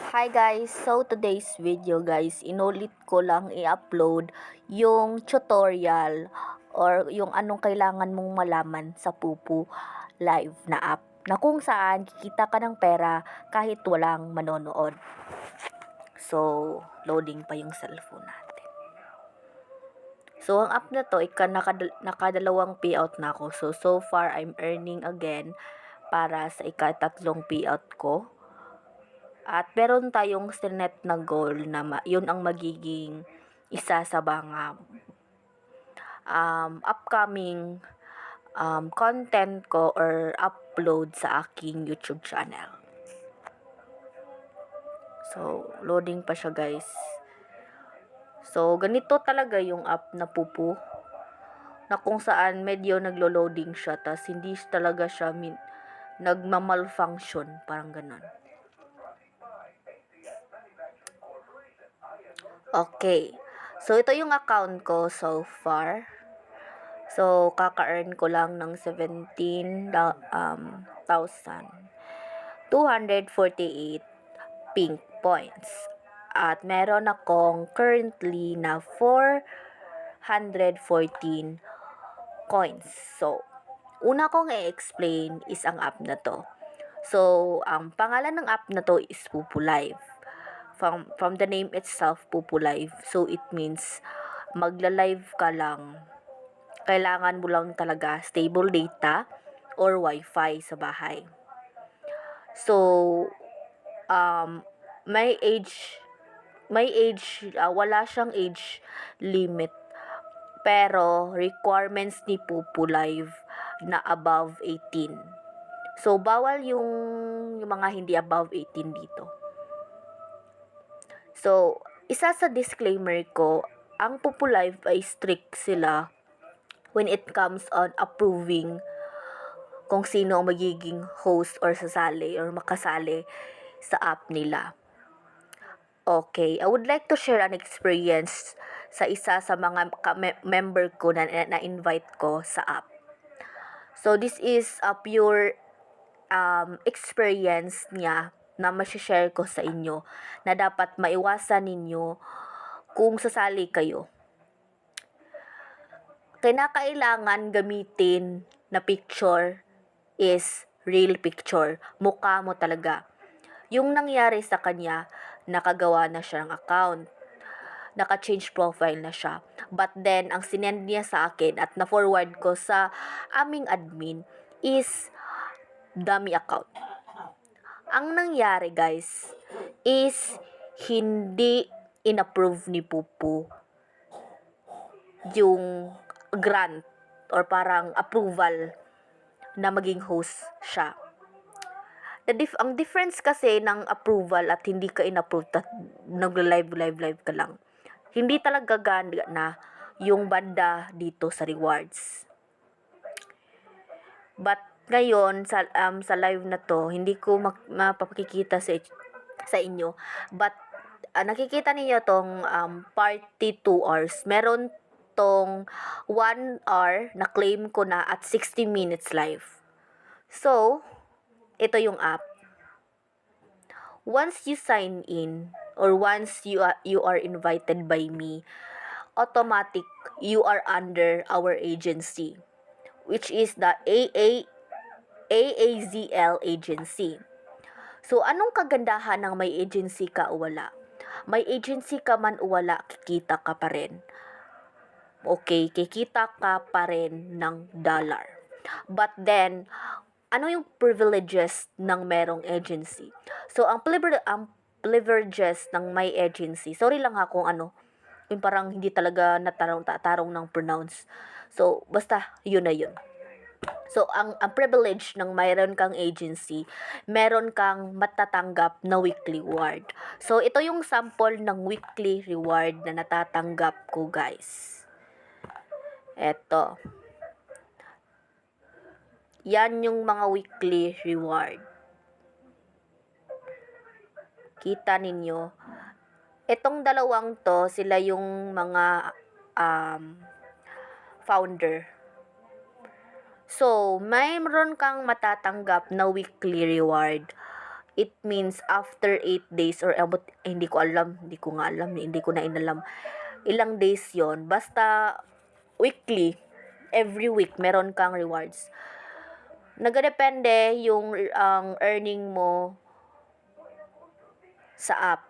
Hi guys! So today's video guys, inulit ko lang i-upload yung tutorial or yung anong kailangan mong malaman sa Pupu Live na app na kung saan kikita ka ng pera kahit walang manonood. So, loading pa yung cellphone natin. So, ang app na to, nakadalawang payout na ako. So far, I'm earning again para sa ikatatlong payout ko. At meron tayong sinet na goal na yun ang magiging isa sa mga upcoming content ko or upload sa aking YouTube channel. So, loading pa siya guys. So, ganito talaga yung app na Pupu na kung saan medyo naglo-loading siya tas hindi talaga siya nagma-malfunction, parang ganon. Okay. So, ito yung account ko so far. So, kaka-earn ko lang ng 17,248 pink points. At meron akong currently na 414 coins. So, una kong i-explain is ang app na to. So, ang pangalan ng app na to is Pupu Live. From the name itself, Pupu Live. So, it means magla-live ka lang. Kailangan mo lang talaga stable data or wifi sa bahay. So, may age, wala siyang age limit. Pero, requirements ni Pupu Live na above 18. So, bawal yung mga hindi above 18 dito. So, isa sa disclaimer ko, ang Pupu Live ay strict sila when it comes on approving kung sino ang magiging host or sasali or makasali sa app nila. Okay, I would like to share an experience sa isa sa mga member ko na invite ko sa app. So, this is a pure experience niya na ma-share ko sa inyo na dapat maiwasan ninyo kung sasali kayo. Kinakailangan gamitin na picture is real picture. Mukha mo talaga. Yung nangyari sa kanya, nakagawa na siya ng account. Naka-change profile na siya. But then, ang sinend niya sa akin at na-forward ko sa aming admin is dummy account. Ang nangyari guys is hindi inapprove ni Pupu yung grant or parang approval na maging host siya. Ang difference kasi ng approval at hindi ka inapprove at nag-live ka lang. Hindi talaga gana na yung banda dito sa rewards. But ngayon sa live na to, hindi ko mapapakikita sa inyo. But nakikita niyo tong party 2 hours. Meron tong 1 hour na claim ko na at 60 minutes live. So, ito yung app. Once you sign in or once you are invited by me, automatic you are under our agency, which is the AAZL agency. So, anong kagandahan ng may agency ka o wala? May agency ka man o wala, kikita ka pa rin. Okay, kikita ka pa rin ng dollar. But then, ano yung privileges ng merong agency? So, ang privileges ng may agency, sorry lang ha kung ano, yung parang hindi talaga natarong ng pronounce. So, basta, yun na yun. So, ang privilege ng mayroon kang agency, meron kang matatanggap na weekly reward. So, ito yung sample ng weekly reward na natatanggap ko, guys. Eto. Yan yung mga weekly reward. Kita ninyo. Itong dalawang to, sila yung mga founder. So, mayroon kang matatanggap na weekly reward it means after 8 days or about, hindi ko alam, hindi ko nga alam, hindi ko na inalam ilang days yon. Basta weekly, every week meron kang rewards. Nagdepende yung ang earning mo sa app.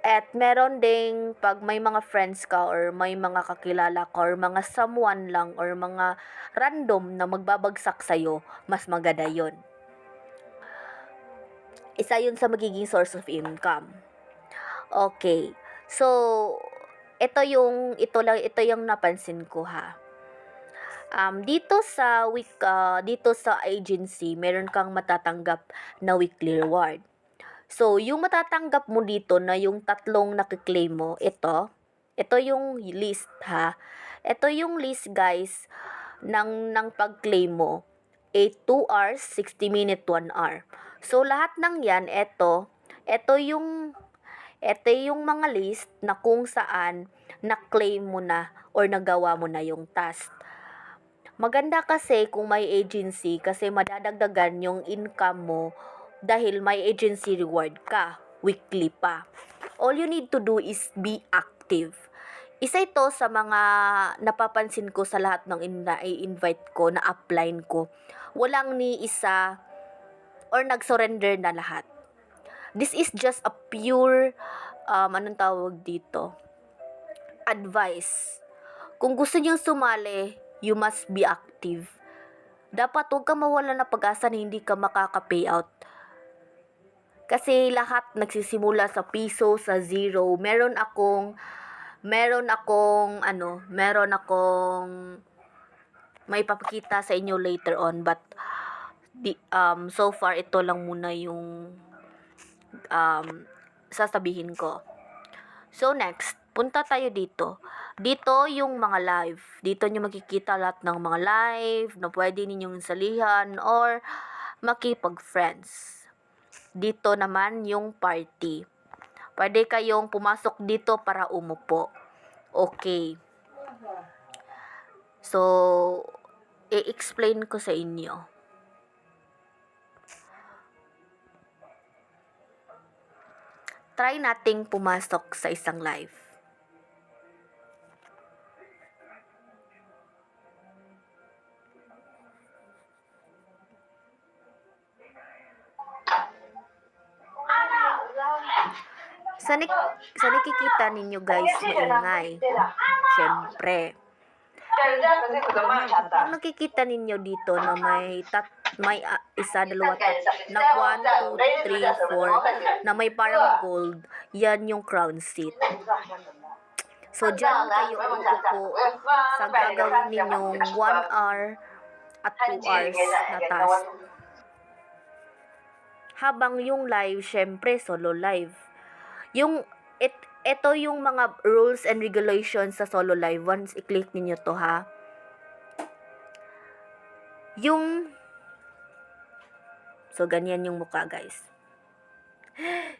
At meron ding pag may mga friends ka or may mga kakilala ka or mga someone lang or mga random na magbabagsak sa'yo, mas maganda yon. Isa yun sa magiging source of income. Okay. So, ito yung napansin ko ha. Dito sa dito sa agency, meron kang matatanggap na weekly reward. So, yung matatanggap mo dito na yung tatlong nakiklaim mo, ito yung list ha. Ito yung list guys ng pag-claim mo. 2 hours, 60 minutes, 1 hour. So, lahat ng yan, ito yung mga list na kung saan na-claim mo na or nagawa mo na yung task. Maganda kasi kung may agency kasi madadagdagan yung income mo dahil may agency reward ka, weekly pa. All you need to do is be active. Isa ito sa mga napapansin ko sa lahat ng na-invite ko, na upline ko. Walang ni isa or nag-surrender na lahat. This is just a pure, anong tawag dito? Advice. Kung gusto niyo sumali, you must be active. Dapat huwag ka mawala ng pag-asa na hindi ka makaka-payout. Kasi lahat nagsisimula sa piso, sa zero. Meron akong may papakita sa inyo later on, but so far ito lang muna yung sasabihin ko. So next, punta tayo dito. Dito yung mga live. Dito nyo makikita lahat ng mga live na pwede ninyong salihan or makipag-friends. Dito naman yung party. Pwede kayong pumasok dito para umupo. Okay. So, i-explain ko sa inyo. Try nating pumasok sa isang live. Sa nakikita ninyo guys, maingay. Siyempre. Ang nakikita ninyo dito na may isa, dalawa, na 1, 2, 3, 4 na may parang gold, yan yung crown seat. So, dyan kayo uupo sa gagawin ninyong 1 hour at 2 hours na task. Habang yung live, syempre, solo live. Ito yung mga rules and regulations sa solo live. Once i-click ninyo to ha. So, ganyan yung mukha guys.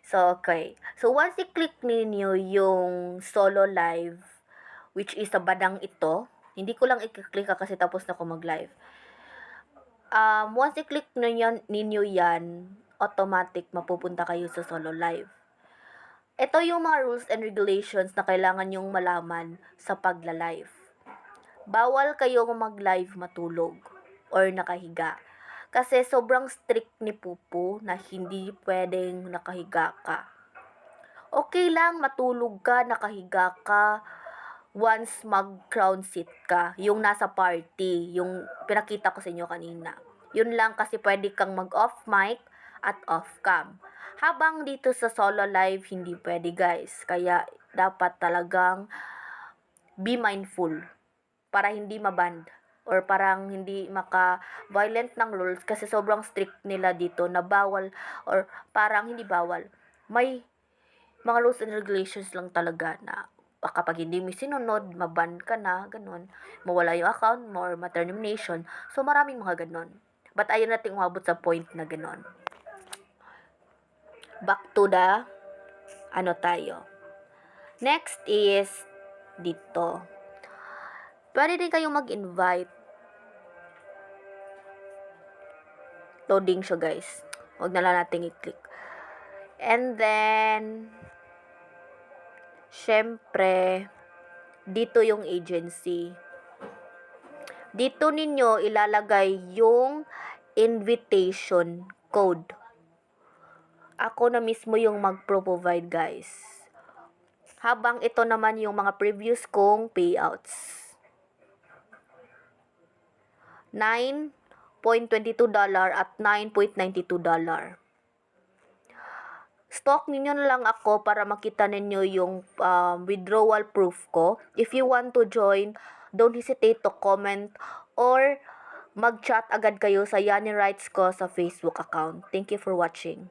So, okay. So, once i-click ninyo yung solo live, which is sa badang ito, hindi ko lang i-click kasi tapos na ako mag-live. Once i-click ninyo yan, automatic mapupunta kayo sa solo live. Ito yung mga rules and regulations na kailangan nyong malaman sa pagla-live. Bawal kayong mag-live matulog or nakahiga. Kasi sobrang strict ni Pupu na hindi pwedeng nakahiga ka. Okay lang matulog ka, nakahiga ka, once mag-crown seat ka, yung nasa party, yung pinakita ko sa inyo kanina. Yun lang kasi pwede kang mag-off mic at off cam. Habang dito sa solo live, hindi pwede guys. Kaya dapat talagang be mindful para hindi maband or parang hindi maka-violent ng rules kasi sobrang strict nila dito na bawal or parang hindi bawal. May mga rules and regulations lang talaga na kapag hindi mo sinunod, maban ka na, ganun. Mawala yung account mo or ma-termination. So, maraming mga ganun. But ayaw natin umabot sa point na ganun. Back to the tayo. Next is dito. Pwede din kayong mag-invite. Loading siya guys. Huwag na lang natin i-click. And then, syempre, dito yung agency. Dito ninyo ilalagay yung invitation code. Ako na mismo yung mag-provide, guys. Habang ito naman yung mga previous kong payouts. $9.22 at $9.92. Stalk ninyo na lang ako para makita ninyo yung withdrawal proof ko. If you want to join, don't hesitate to comment or mag-chat agad kayo sa Yani Rights ko sa Facebook account. Thank you for watching.